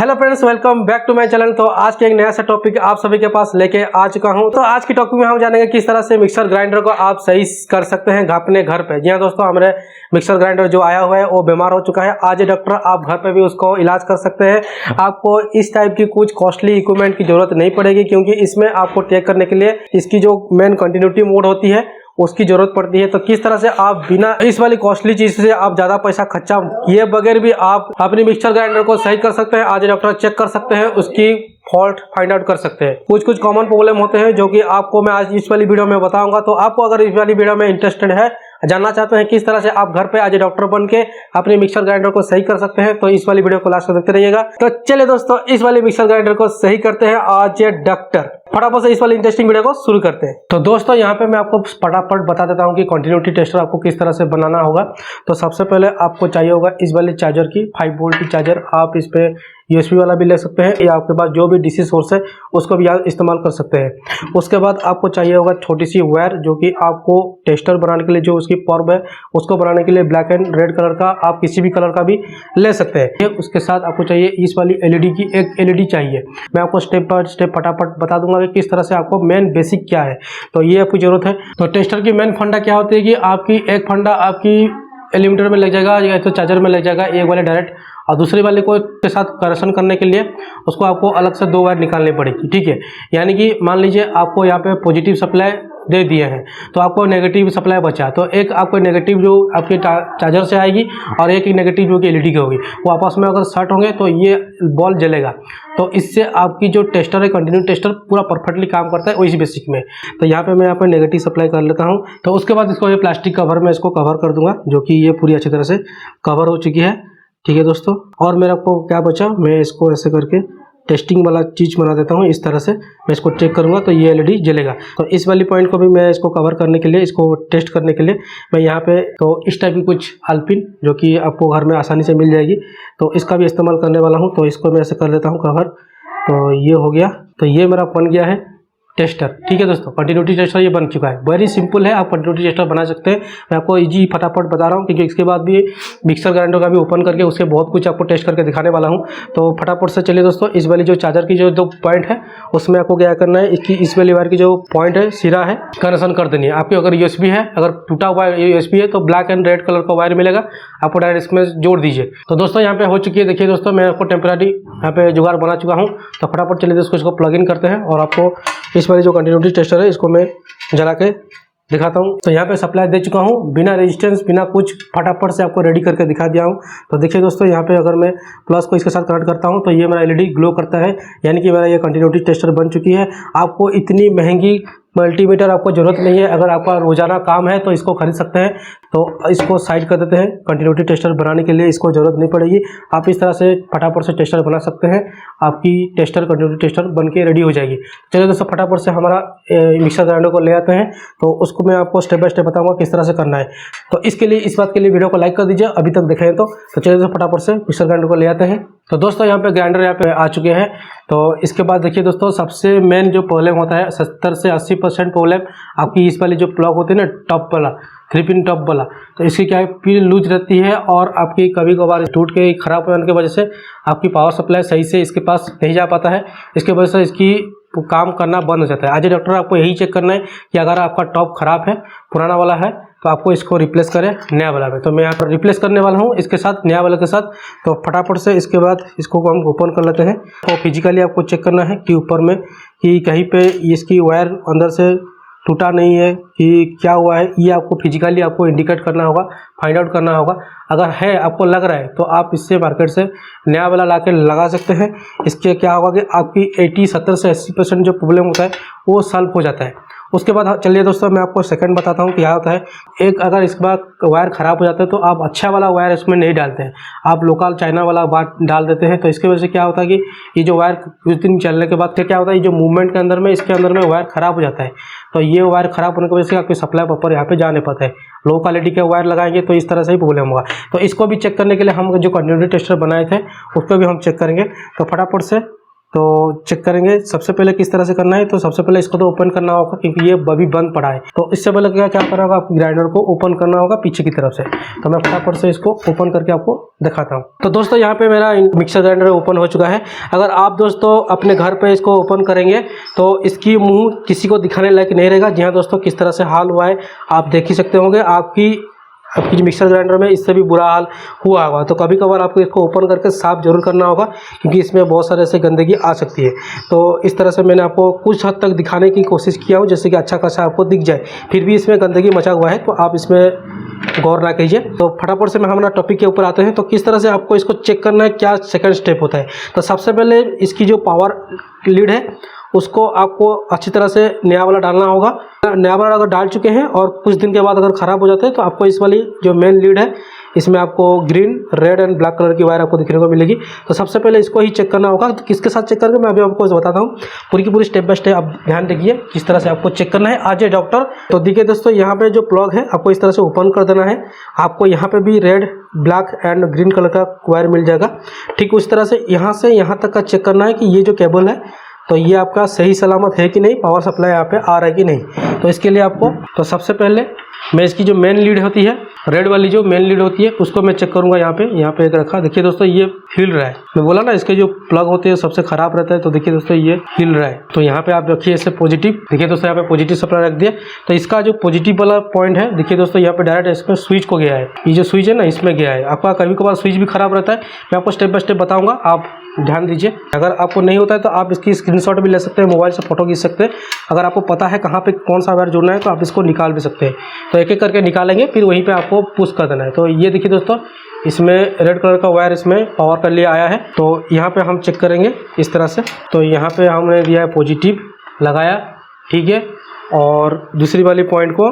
Hello friends, welcome back to my channel. तो आज के एक नया सा टॉपिक आप सभी के पास लेके आ चुका हूं। तो आज की टॉपिक में हम जानेंगे किस तरह से मिक्सर ग्राइंडर को आप सही कर सकते हैं अपने घर पे। जी हाँ दोस्तों, हमारे मिक्सर ग्राइंडर जो आया हुआ है वो बीमार हो चुका है। आज डॉक्टर आप घर पे भी उसको इलाज कर सकते हैं। आपको इस टाइप की कुछ कॉस्टली इक्विपमेंट की जरूरत नहीं पड़ेगी, क्योंकि इसमें आपको चेक करने के लिए इसकी जो मेन कंटिन्यूटी मोड होती है उसकी जरूरत पड़ती है। तो किस तरह से आप बिना इस वाली कॉस्टली चीज से आप ज्यादा पैसा खर्चा किए बगैर भी आप अपनी मिक्सर ग्राइंडर को सही कर सकते हैं। आज डॉक्टर चेक कर सकते हैं, उसकी फॉल्ट फाइंड आउट कर सकते हैं। कुछ कॉमन प्रॉब्लम होते हैं जो कि आपको मैं आज इस वाली वीडियो में बताऊंगा। तो आपको अगर इस वाली वीडियो में इंटरेस्टेड है, जानना चाहते हैं किस तरह से आप घर पे आज डॉक्टर बन के अपने मिक्सर ग्राइंडर को सही कर सकते हैं, तो इस वाली वीडियो को लास्ट तक देखते रहिएगा। तो चलिए दोस्तों, इस वाली मिक्सर ग्राइंडर को सही करते हैं आज डॉक्टर। फटाफट से इस वाली इंटरेस्टिंग वीडियो को शुरू करते हैं। तो दोस्तों, यहाँ पे मैं आपको फटाफट बता देता हूँ कि कंटिन्यूटी टेस्टर आपको किस तरह से बनाना होगा। तो सबसे पहले आपको चाहिए होगा इस वाले चार्जर की 5 वोल्ट की चार्जर। आप इस पे USB वाला भी ले सकते हैं, या आपके पास जो भी DC सोर्स है उसको भी आप इस्तेमाल कर सकते हैं। उसके बाद आपको चाहिए होगा छोटी सी वायर, जो कि आपको टेस्टर बनाने के लिए जो उसकी पर्ब है उसको बनाने के लिए ब्लैक एंड रेड कलर का, आप किसी भी कलर का भी ले सकते हैं। उसके साथ आपको चाहिए इस वाली LED की एक LED चाहिए। मैं आपको स्टेप बाय स्टेप फटाफट बता दूंगा कि किस तरह से आपको मेन बेसिक क्या है, तो ये आपकी जरूरत है। तो टेस्टर की मेन फंडा क्या होती है कि आपकी एक फंडा आपकी एलिमिटर में लग जाएगा या तो चार्जर में लग जाएगा, एक वाले डायरेक्ट, और दूसरे वाले को के साथ कनेक्शन करने के लिए उसको आपको अलग से 2 वायर निकालनी पड़ेगी। ठीक है, यानी कि मान लीजिए आपको यहाँ पे पॉजिटिव सप्लाई दे दिए हैं तो आपको नेगेटिव सप्लाई बचा, तो एक आपको नेगेटिव जो आपके चार्जर से आएगी और एक नेगेटिव जो कि LED की होगी, वो आपस में अगर शॉर्ट होंगे तो ये बॉल जलेगा। तो इससे आपकी जो टेस्टर है, कंटिन्यू टेस्टर, पूरा परफेक्टली काम करता है वही बेसिक में। तो यहाँ पे मैं यहाँ पे नेगेटिव सप्लाई कर लेता हूँ। तो उसके बाद इसको ये प्लास्टिक कवर में इसको कवर कर दूंगा, जो कि ये पूरी अच्छी तरह से कवर हो चुकी है। ठीक है दोस्तों, और मेरा को क्या बचा, मैं इसको ऐसे करके टेस्टिंग वाला चीज़ बना देता हूँ। इस तरह से मैं इसको चेक करूँगा तो ये LED जलेगा। तो इस वाली पॉइंट को भी मैं इसको कवर करने के लिए, इसको टेस्ट करने के लिए मैं यहाँ पे तो इस टाइप की कुछ आलपिन, जो कि आपको घर में आसानी से मिल जाएगी, तो इसका भी इस्तेमाल करने वाला हूँ। तो इसको मैं ऐसे कर लेता हूँ कवर। तो ये हो गया, तो ये मेरा बन गया है टेस्टर। ठीक है दोस्तों, कंटिन्यूटी टेस्टर ये बन चुका है। वेरी सिंपल है, आप कंटिन्यूटी टेस्टर बना सकते हैं। मैं आपको इजी फटाफट बता रहा हूँ, क्योंकि इसके बाद भी मिक्सर ग्राइंडर का भी ओपन करके उससे बहुत कुछ आपको टेस्ट करके दिखाने वाला हूँ। तो फटाफट से चलिए दोस्तों, इस वाली जो चार्जर की जो 2 पॉइंट है उसमें आपको क्या करना है, इसकी इस वाली वायर की जो पॉइंट है, सिरा है, कनेक्शन कर देनी है। आपकी अगर USB है, अगर टूटा हुआ USB है तो ब्लैक एंड रेड कलर का वायर मिलेगा, आपको डायरेक्ट इसमें जोड़ दीजिए। तो दोस्तों यहाँ पे हो चुकी है। देखिए दोस्तों, मैं आपको टेम्पररी यहाँ पे जुगाड़ बना चुका हूँ। तो फटाफट चलिए दोस्तों, इसको प्लग इन करते हैं और आपको इस वाली जो कंटिन्यूटी टेस्टर है इसको मैं जला के दिखाता हूँ। तो यहाँ पे सप्लाई दे चुका हूँ, बिना रेजिस्टेंस, बिना कुछ, फटाफट से आपको रेडी करके दिखा दिया हूँ। तो देखिए दोस्तों, यहाँ पे अगर मैं प्लस को इसके साथ कनेक्ट करता हूँ तो ये मेरा LED ग्लो करता है, यानी कि मेरा ये कंटिन्यूटी टेस्टर बन चुकी है। आपको इतनी महंगी मल्टीमीटर आपको ज़रूरत नहीं है। अगर आपका रोजाना काम है तो इसको खरीद सकते हैं। तो इसको साइड कर देते हैं। कंटिन्यूटी टेस्टर बनाने के लिए इसको ज़रूरत नहीं पड़ेगी। आप इस तरह से फटाफट से टेस्टर बना सकते हैं। आपकी टेस्टर कंटिन्यूटी टेस्टर बन के रेडी हो जाएगी। चलिए दोस्तों, फटाफट से हमारा मिक्सर ग्राइंडर को ले आते हैं। तो उसको मैं आपको स्टेप बाय स्टेप बताऊंगा किस तरह से करना है। तो इसके लिए, इस बात के लिए वीडियो को लाइक कर दीजिए अभी तक देखें तो। चलिए दोस्तों, फटाफट से मिक्सर ग्राइंडर को ले आते हैं। तो दोस्तों, यहाँ पे ग्राइंडर यहाँ पे आ चुके हैं। तो इसके बाद देखिए दोस्तों, सबसे मेन जो प्रॉब्लम होता है, 70 से 80% प्रॉब्लम आपकी इस वाली जो प्लग होती है ना, टॉप वाला, 3 पिन टॉप वाला, तो इसकी क्या है, पिन लूज रहती है और आपकी कभी कभार टूट के खराब होने की वजह से आपकी पावर सप्लाई सही से इसके पास नहीं जा पाता है। इसके वजह से इसकी काम करना बंद हो जाता है। आज डॉक्टर आपको यही चेक करना है कि अगर आपका टॉप खराब है, पुराना वाला है, तो आपको इसको रिप्लेस करें नया वाला में। तो मैं यहाँ पर रिप्लेस करने वाला हूँ इसके साथ, नया वाले के साथ। तो फटाफट से इसके बाद इसको हम ओपन कर लेते हैं। तो फिजिकली आपको चेक करना है कि ऊपर में कि कहीं पे इसकी वायर अंदर से टूटा नहीं है कि क्या हुआ है, ये आपको फिजिकली आपको इंडिकेट करना होगा, फाइंड आउट करना होगा। अगर है, आपको लग रहा है, तो आप इससे मार्केट से नया वाला ला के लगा सकते हैं। इसके क्या होगा कि आपकी 70 से 80% जो प्रॉब्लम होता है वो सॉल्व हो जाता है। उसके बाद चलिए दोस्तों, मैं आपको सेकंड बताता हूँ क्या होता है। एक, अगर इस बार वायर ख़राब हो जाता है तो आप अच्छा वाला वायर इसमें नहीं डालते हैं, आप लोकल चाइना वाला बात डाल देते हैं। तो इसकी वजह से क्या होता है कि ये जो वायर कुछ दिन चलने के बाद फिर क्या होता है, ये जो मूवमेंट के अंदर में, इसके अंदर में वायर ख़राब हो जाता है। तो ये वायर ख़राब होने की वजह से आपकी सप्लाई प्रॉपर यहाँ पे जा नहीं पाता है। लो क्वालिटी के वायर लगाएंगे तो इस तरह से ही प्रॉब्लम होगा। तो इसको भी चेक करने के लिए हम जो कंटिन्यूटी टेस्टर बनाए थे उसको भी हम चेक करेंगे। तो फटाफट से तो चेक करेंगे सबसे पहले किस तरह से करना है। तो सबसे पहले इसको तो ओपन करना होगा क्योंकि ये अभी बंद पड़ा है। तो इससे पहले क्या करना होगा, आपको ग्राइंडर को ओपन करना होगा पीछे की तरफ से। तो मैं फटाफट से इसको ओपन करके आपको दिखाता हूँ। तो दोस्तों यहाँ पे मेरा मिक्सर ग्राइंडर ओपन हो चुका है। अगर आप दोस्तों अपने घर पे इसको ओपन करेंगे तो इसकी मुंह किसी को दिखाने लायक नहीं रहेगा। जी हाँ दोस्तों, किस तरह से हाल हुआ है आप देख ही सकते होंगे। आपकी जो मिक्सर ग्राइंडर में इससे भी बुरा हाल हुआ होगा। तो कभी कभार आपको इसको ओपन करके साफ जरूर करना होगा क्योंकि इसमें बहुत सारे ऐसे गंदगी आ सकती है। तो इस तरह से मैंने आपको कुछ हद तक दिखाने की कोशिश किया हूँ, जैसे कि अच्छा खासा आपको दिख जाए। फिर भी इसमें गंदगी मचा हुआ है तो आप इसमें गौर ना कीजिए। तो फटाफट से मैं हमारा टॉपिक के ऊपर आते हैं। तो किस तरह से आपको इसको चेक करना है, क्या सेकंड स्टेप होता है। तो सबसे पहले इसकी जो पावर लीड है उसको आपको अच्छी तरह से नया वाला डालना होगा। नया वाला अगर डाल चुके हैं और कुछ दिन के बाद अगर ख़राब हो जाते हैं तो आपको इस वाली जो मेन लीड है इसमें आपको green, red and black colour की वायर आपको दिखने को मिलेगी। तो सबसे पहले इसको ही चेक करना होगा। तो किसके साथ चेक करके मैं अभी आपको बताता हूँ पूरी की पूरी स्टेप बाय स्टेप। आप ध्यान देखिए किस तरह से आपको चेक करना है आज डॉक्टर। तो देखिए दोस्तों, यहाँ पे जो प्लग है आपको इस तरह से ओपन कर देना है। आपको यहाँ पे भी red, black and green colour का वायर मिल जाएगा। ठीक उस तरह से यहाँ तक का चेक करना है कि ये जो केबल है तो ये आपका सही सलामत है कि नहीं, पावर सप्लाई यहाँ पे आ रहा है कि नहीं। तो इसके लिए आपको तो सबसे पहले मैं इसकी जो मेन लीड होती है, रेड वाली जो मेन लीड होती है उसको मैं चेक करूंगा। यहाँ पे एक रखा, देखिए दोस्तों ये हिल रहा है। मैं बोला ना इसके जो प्लग होते हैं सबसे खराब रहता है। तो देखिए दोस्तों ये हिल रहा है। तो यहाँ पे आप रखिए इसे पॉजिटिव। देखिए दोस्तों यहाँ पे पॉजिटिव सप्लाई रख दिया। तो इसका जो पॉजिटिव वाला पॉइंट है देखिए दोस्तों यहाँ पे डायरेक्ट इसमें स्विच को गया है। ये जो स्विच है ना इसमें गया है। आपका कभी कभार स्विच भी खराब रहता है, मैं आपको स्टेप बाय स्टेप बताऊंगा, आप ध्यान दीजिए। अगर आपको नहीं होता है तो आप इसकी स्क्रीनशॉट भी ले सकते हैं, मोबाइल से फोटो खींच सकते हैं। अगर आपको पता है कहाँ पे कौन सा वायर जोड़ना है तो आप इसको निकाल भी सकते हैं। तो एक एक करके निकालेंगे, फिर वहीं पे आपको पुश कर देना है। तो ये देखिए दोस्तों, इसमें रेड कलर का वायर इसमें पावर कर लिए आया है। तो यहाँ पे हम चेक करेंगे इस तरह से। तो यहाँ पे हमने दिया है पॉजिटिव लगाया, ठीक है। और दूसरी वाली पॉइंट को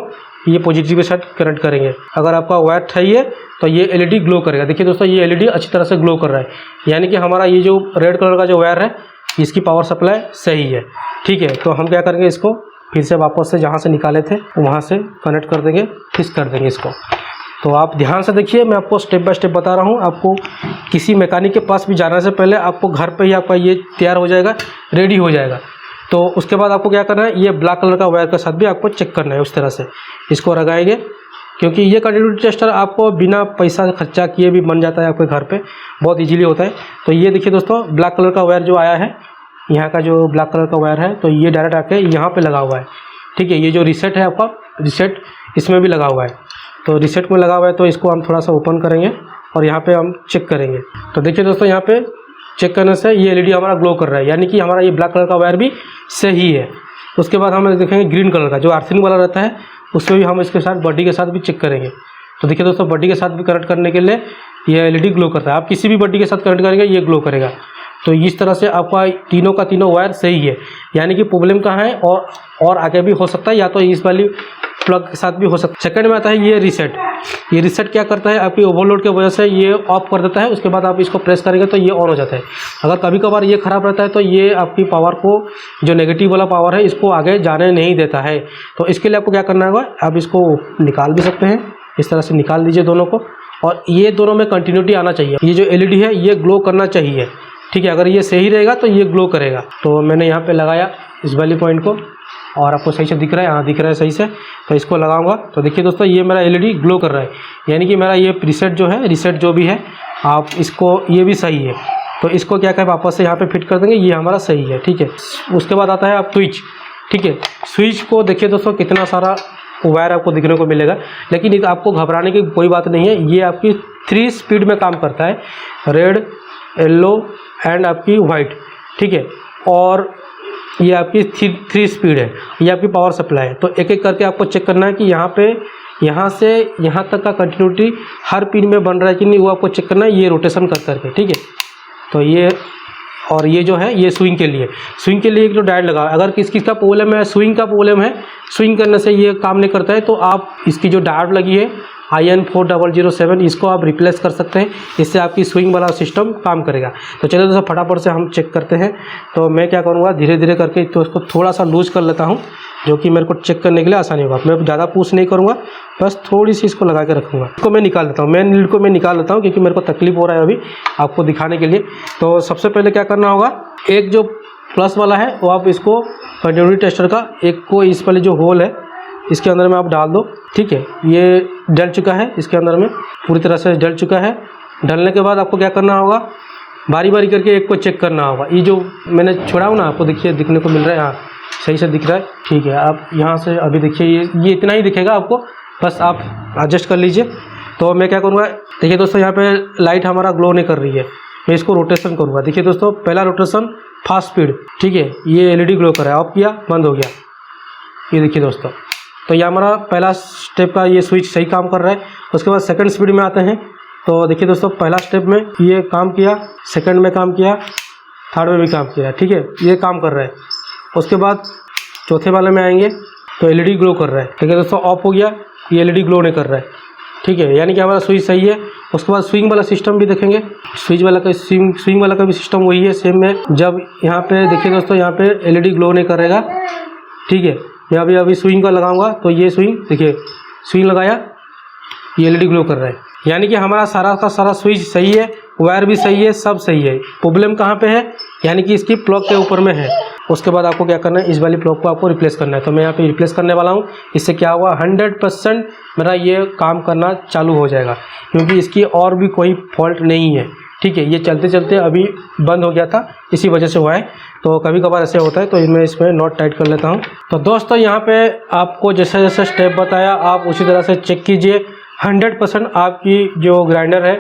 ये पॉजिटिव के साथ कनेक्ट करेंगे। अगर आपका वायर सही है तो ये एलईडी ग्लो करेगा। देखिए दोस्तों ये एलईडी अच्छी तरह से ग्लो कर रहा है, यानी कि हमारा ये जो रेड कलर का जो वायर है इसकी पावर सप्लाई सही है, ठीक है। तो हम क्या करेंगे, इसको फिर से वापस से जहाँ से निकाले थे वहाँ से कनेक्ट कर देंगे, फिक्स कर देंगे इसको। तो आप ध्यान से देखिए, मैं आपको स्टेप बाय स्टेप बता रहा हूँ। आपको किसी मैकेनिक के पास भी जाने से पहले आपको घर पर ही आपका ये तैयार हो जाएगा, रेडी हो जाएगा। तो उसके बाद आपको क्या करना है, ये ब्लैक कलर का वायर के साथ भी आपको चेक करना है। उस तरह से इसको लगाएंगे क्योंकि ये कंटिन्यूटी टेस्टर आपको बिना पैसा खर्चा किए भी बन जाता है आपके घर पे, बहुत इजीली होता है। तो ये देखिए दोस्तों, ब्लैक कलर का वायर जो आया है, यहाँ का जो ब्लैक कलर का वायर है, तो ये डायरेक्ट आके यहाँ पे लगा हुआ है, ठीक है। ये जो रीसेट है आपका, रीसेट इसमें भी लगा हुआ है। तो रीसेट में लगा हुआ है तो इसको हम थोड़ा सा ओपन करेंगे और यहाँ पर हम चेक करेंगे। तो देखिए दोस्तों, यहाँ पर चेक करने से ये एलईडी हमारा ग्लो कर रहा है, यानी कि हमारा ये ब्लैक कलर का वायर भी सही है। उसके बाद हम देखेंगे ग्रीन कलर का जो अर्थिंग वाला रहता है, उसमें भी हम इसके साथ बॉडी के साथ भी चेक करेंगे। तो देखिए दोस्तों, बॉडी के साथ भी कनेक्ट करने के लिए ये एलईडी ग्लो करता है। आप किसी भी बॉडी के साथ कनेक्ट करेंगे ये ग्लो करेगा। तो इस तरह से आपका तीनों का तीनों वायर सही है, यानी कि प्रॉब्लम कहाँ है और आगे भी हो सकता है, या तो इस वाली प्लग के साथ भी हो सकता है। सेकंड में आता है ये रीसेट। ये रीसेट क्या करता है, आपकी ओवरलोड की वजह से ये ऑफ कर देता है। उसके बाद आप इसको प्रेस करेंगे तो ये ऑन हो जाता है। अगर कभी कभार ये ख़राब रहता है तो ये आपकी पावर को, जो नेगेटिव वाला पावर है, इसको आगे जाने नहीं देता है। तो इसके लिए आपको क्या करना होगा, आप इसको निकाल भी सकते हैं, इस तरह से निकाल दीजिए दोनों को। और ये दोनों में कंटिन्यूटी आना चाहिए। ये जो एलईडी है ये ग्लो करना चाहिए, ठीक है। अगर ये सही रहेगा तो ये ग्लो करेगा। तो मैंने यहाँ पे लगाया इस वाली पॉइंट को, और आपको सही से दिख रहा है, हाँ दिख रहा है सही से। तो इसको लगाऊंगा तो देखिए दोस्तों, ये मेरा एलईडी ग्लो कर रहा है, यानी कि मेरा ये रीसेट जो है, रीसेट जो भी है, आप इसको, ये भी सही है। तो इसको क्या करें, वापस से यहाँ पे फिट कर देंगे, ये हमारा सही है, ठीक है। उसके बाद आता है आप स्विच, ठीक है। स्विच को देखिए दोस्तों, कितना सारा वायर आपको दिखने को मिलेगा, लेकिन आपको घबराने की कोई बात नहीं है। ये आपकी 3 स्पीड में काम करता है, रेड, येलो एंड आपकी वाइट, ठीक है। और ये आपकी 3 स्पीड है, ये आपकी पावर सप्लाई है। तो एक एक करके आपको चेक करना है कि यहाँ से यहाँ तक का कंटिन्यूटी हर पिन में बन रहा है कि नहीं, वो आपको चेक करना है, ये रोटेशन कर करके, ठीक है। तो ये, और ये जो है ये स्विंग के लिए एक जो डायोड लगा, अगर किसका प्रॉब्लम है, स्विंग का प्रॉब्लम है, स्विंग करने से ये काम नहीं करता है, तो आप इसकी जो डायोड लगी है IN4007, इसको आप रिप्लेस कर सकते हैं। इससे आपकी स्विंग वाला सिस्टम काम करेगा। तो चलिए दोस्तों, फटाफट से हम चेक करते हैं। तो मैं क्या करूँगा, धीरे धीरे करके तो इसको थोड़ा सा लूज कर लेता हूँ, जो कि मेरे को चेक करने के लिए आसानी होगा। मैं ज़्यादा पुश नहीं करूँगा, बस थोड़ी सी इसको लगा के रखूँगा। इसको मैं निकाल देता हूँ, मेन लीड को मैं निकाल लेता हूँ, क्योंकि मेरे को तकलीफ हो रहा है अभी आपको दिखाने के लिए। तो सबसे पहले क्या करना होगा, एक जो प्लस वाला है वो आप इसको कंटिन्यूटी टेस्टर का एक को इस वाले जो होल है इसके अंदर में आप डाल दो। ठीक है, ये डल चुका है, इसके अंदर में पूरी तरह से डल चुका है। डलने के बाद आपको क्या करना होगा, बारी बारी करके एक को चेक करना होगा। ये जो मैंने छोड़ा हूँ ना, आपको देखिए दिखने को मिल रहा है, हाँ सही से दिख रहा है। ठीक है, आप यहाँ से अभी देखिए ये इतना ही दिखेगा आपको, बस आप एडजस्ट कर लीजिए। तो मैं क्या करूँगा, देखिए दोस्तों यहाँ पे लाइट हमारा ग्लो नहीं कर रही है, मैं इसको रोटेशन करूँगा। देखिए दोस्तों, पहला रोटेशन फास्ट स्पीड, ठीक है, ये एलईडी ग्लो कर रहा है, ऑफ किया बंद हो गया, ये देखिए दोस्तों। तो ये हमारा पहला स्टेप का ये स्विच सही काम कर रहा है। उसके बाद सेकंड स्पीड में आते हैं। तो देखिए दोस्तों, पहला स्टेप में ये काम किया, सेकंड में काम किया, थर्ड में भी काम किया, ठीक है, ये काम कर रहा है। उसके बाद चौथे वाले में आएंगे तो एलईडी ग्लो कर रहा है। ठीक है दोस्तों, ऑफ हो गया, ये एलईडी ग्लो नहीं कर रहा है। ठीक है, यानी कि हमारा स्विच सही है। उसके बाद स्विंग वाला सिस्टम भी देखेंगे, स्विच वाला का स्विंग वाला का भी सिस्टम वही है सेम में। जब यहाँ पे देखिए दोस्तों, यहाँ पे एलईडी ग्लो नहीं करेगा। ठीक है, मैं अभी स्विंग का लगाऊंगा तो ये स्विंग देखिए, स्विंग लगाया, ये एलईडी ग्लो कर रहा है। यानी कि हमारा सारा का सारा स्विच सही है, वायर भी सही है, सब सही है। प्रॉब्लम कहाँ पे है, यानी कि इसकी प्लग के ऊपर में है। उसके बाद आपको क्या करना है, इस वाली प्लग को आपको रिप्लेस करना है। तो मैं यहाँ पे रिप्लेस करने वाला हूँ। इससे क्या हुआ, 100% मेरा ये काम करना चालू हो जाएगा, क्योंकि इसकी और भी कोई फॉल्ट नहीं है। ठीक है, ये चलते चलते अभी बंद हो गया था, इसी वजह से हुआ है। तो कभी कभार ऐसे होता है, तो मैं इसमें नॉट टाइट कर लेता हूँ। तो दोस्तों यहाँ पे आपको जैसे जैसे स्टेप बताया आप उसी तरह से चेक कीजिए। 100% आपकी जो ग्राइंडर है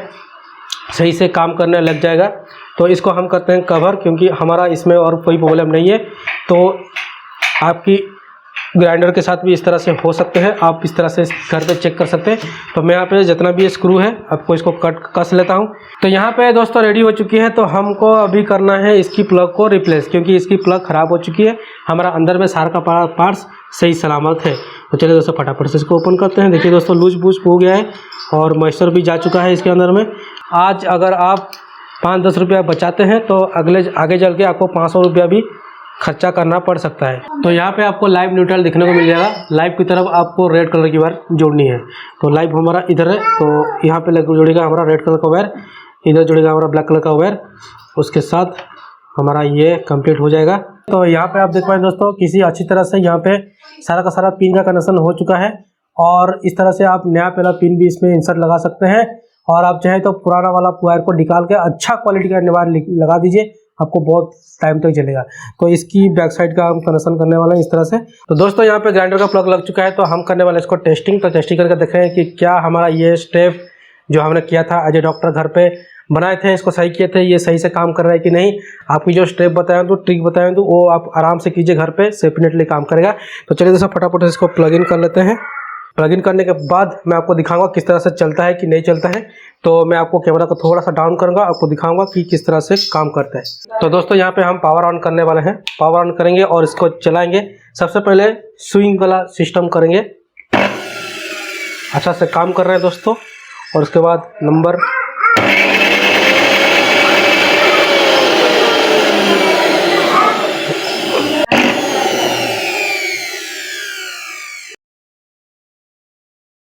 सही से काम करने लग जाएगा। तो इसको हम करते हैं कवर, क्योंकि हमारा इसमें और कोई प्रॉब्लम नहीं है। तो आपकी ग्राइंडर के साथ भी इस तरह से हो सकते हैं, आप इस तरह से घर पे चेक कर सकते हैं। तो मैं यहाँ पे जितना भी स्क्रू है आपको इसको कस लेता हूँ। तो यहाँ पे दोस्तों रेडी हो चुकी है। तो हमको अभी करना है इसकी प्लग को रिप्लेस, क्योंकि इसकी प्लग ख़राब हो चुकी है। हमारा अंदर में सारा का पार्ट्स सही सलामत है। तो चलिए दोस्तों फटाफट से इसको ओपन करते हैं। देखिए दोस्तों, लूज बूज हो गया है और मॉइस्चर भी जा चुका है इसके अंदर में। आज अगर आप 5-10 रुपया बचाते हैं तो आगे चल के आपको 500 रुपया भी खर्चा करना पड़ सकता है। तो यहाँ पे आपको लाइव न्यूट्रल देखने को मिल जाएगा। लाइव की तरफ आपको रेड कलर की वायर जोड़नी है। तो लाइव हमारा इधर है, तो यहाँ पे जुड़ेगा हमारा रेड कलर का वायर, इधर जुड़ेगा हमारा ब्लैक कलर का वायर। उसके साथ हमारा ये कंप्लीट हो जाएगा। तो यहाँ पे आप देख पाए दोस्तों, किसी अच्छी तरह से यहाँ पे सारा का सारा पिन का कनेक्शन हो चुका है। और इस तरह से आप नया पहला पिन भी इसमें इंसर्ट लगा सकते हैं। और आप चाहे तो पुराना वाला वायर को निकाल के अच्छा क्वालिटी का वायर लगा दीजिए, आपको बहुत टाइम तक चलेगा। तो इसकी बैक साइड का हम कनेक्शन करने वाले हैं इस तरह से। तो दोस्तों यहाँ पे ग्राइंडर का प्लग लग चुका है, तो हम करने वाले इसको टेस्टिंग। तो टेस्टिंग करके देखें कि क्या हमारा ये स्टेप जो हमने किया था एज ए डॉक्टर घर पे बनाए थे, इसको सही किए थे, ये सही से काम कर रहा है कि नहीं। आपकी जो स्टेप बताएं तो ट्रिक बताएं तो वो आप आराम से कीजिए घर पे, डेफिनेटली काम करेगा। तो चलिए दोस्तों फटाफट इसको प्लग इन कर लेते हैं। प्लग इन करने के बाद मैं आपको दिखाऊंगा किस तरह से चलता है कि नहीं चलता है। तो मैं आपको कैमरा को थोड़ा सा डाउन करूंगा, आपको दिखाऊंगा कि किस तरह से काम करता है। तो दोस्तों यहाँ पे हम पावर ऑन करने वाले हैं। पावर ऑन करेंगे और इसको चलाएंगे। सबसे पहले स्विंग वाला सिस्टम करेंगे, अच्छा से काम कर रहे हैं दोस्तों। और उसके बाद नंबर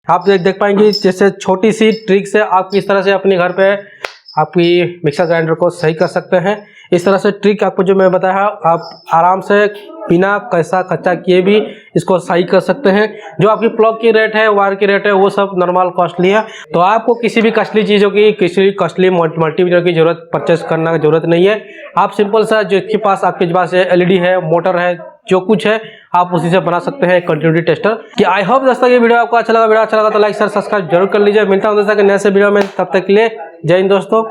आप देख पाएंगे, जैसे छोटी सी ट्रिक से आप किस तरह से अपने घर पे आपकी मिक्सर ग्राइंडर को सही कर सकते हैं। इस तरह से ट्रिक आपको जो मैं बताया आप आराम से बिना कैसा कच्चा किए भी इसको सही कर सकते हैं। जो आपकी प्लग की रेट है, वायर की रेट है, वो सब नॉर्मल कॉस्टली है। तो आपको किसी भी कॉस्टली चीज़ों की, किसी कॉस्टली मल्टीमीटर की जरूरत परचेस करने की जरूरत नहीं है। आप सिंपल सा जो के पास आपके पास एलईडी है, मोटर है, जो कुछ है आप उसी से बना सकते हैं कंटिन्यूटी टेस्टर। कि आई होप दोस्तों ये वीडियो आपको अच्छा लगा तो लाइक शेयर सब्सक्राइब जरूर कर लीजिए। मिलता हूं दोस्तों के नए से वीडियो में, तब तक के लिए जय हिंद दोस्तों।